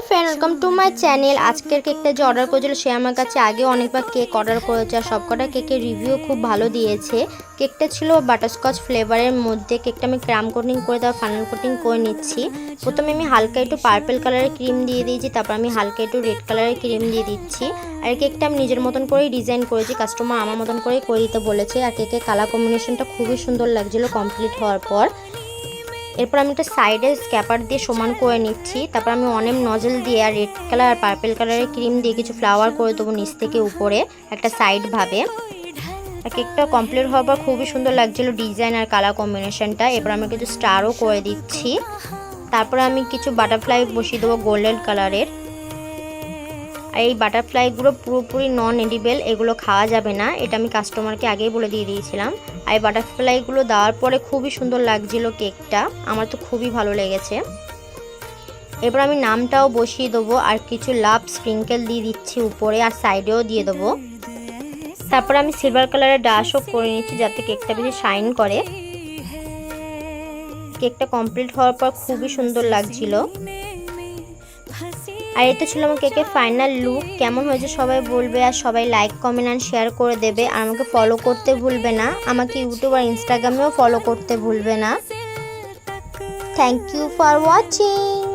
Friend, welcome to my channel. আজকের কেকটা যে অর্ডার করেছিল সে আমার কাছে আগে অনেকবার কেক অর্ডার করেছে আর সবকটা কেকের রিভিউ খুব ভালো দিয়েছে। কেকটা ছিল বাটারস্কচ ফ্লেভারের মধ্যে। কেকটা আমি ক্রাম কোটিং করে তারপর ফাইনাল কোটিং করে নিচ্ছি। প্রথমে আমি হালকা একটু পার্পল কালারের ক্রিম দিয়ে দিয়েছি, তারপর আমি হালকা একটু রেড কালারের ক্রিম দিয়ে দিচ্ছি। আর কেকটা আমি নিজের মতন করেই ডিজাইন করেছি, কাস্টমার আমার মতন করেই করে দিতে বলেছে। আর কেকের কালার কম্বিনেশনটা খুবই সুন্দর লাগছিলো কমপ্লিট হওয়ার পর। এরপর আমি একটা সাইডে স্ক্যাপার দিয়ে সমান করে নিচ্ছি। তারপর আমি অনেম নজল দিয়ে আর রেড কালার আর পার্পল কালারের ক্রিম দিয়ে কিছু ফ্লাওয়ার করে দেবো নিচ থেকে উপরে একটা সাইড ভাবে। আর কেকটা কমপ্লিট হওয়ার পর খুবই সুন্দর লাগছিল ডিজাইন আর কালার কম্বিনেশনটা। এরপর আমি কিছু স্টারও করে দিচ্ছি। তারপরে আমি কিছু বাটারফ্লাই বসিয়ে দেবো গোল্ডেন কালারের। আর এই বাটারফ্লাইগুলো পুরোপুরি নন এডিবেল, এগুলো খাওয়া যাবে না, এটা আমি কাস্টমারকে আগেই বলে দিয়ে দিয়েছিলাম। আর এই বাটারফ্লাইগুলো দেওয়ার পরে খুবই সুন্দর লাগছিল কেকটা, আমার তো খুবই ভালো লেগেছে। এবার আমি নামটাও বসিয়ে দেবো আর কিছু লাভ স্প্রিঙ্কেল দিয়ে দিচ্ছি উপরে আর সাইডেও দিয়ে দেবো। তারপর আমি সিলভার কালারের ডাশও করে নিচ্ছি যাতে কেকটা বেশি শাইন করে। কেকটা কমপ্লিট হওয়ার পর খুবই সুন্দর লাগছিল। আর এটা ছিল আমার কেকের ফাইনাল লুক। কেমন হয়েছে সবাই বলবে, আর সবাই লাইক কমেন্ট আর শেয়ার করে দেবে। আর আমাকে ফলো করতে ভুলবে না, আমাকে ইউটিউব আর ইনস্টাগ্রামেও ফলো করতে ভুলবে না। Thank you for watching.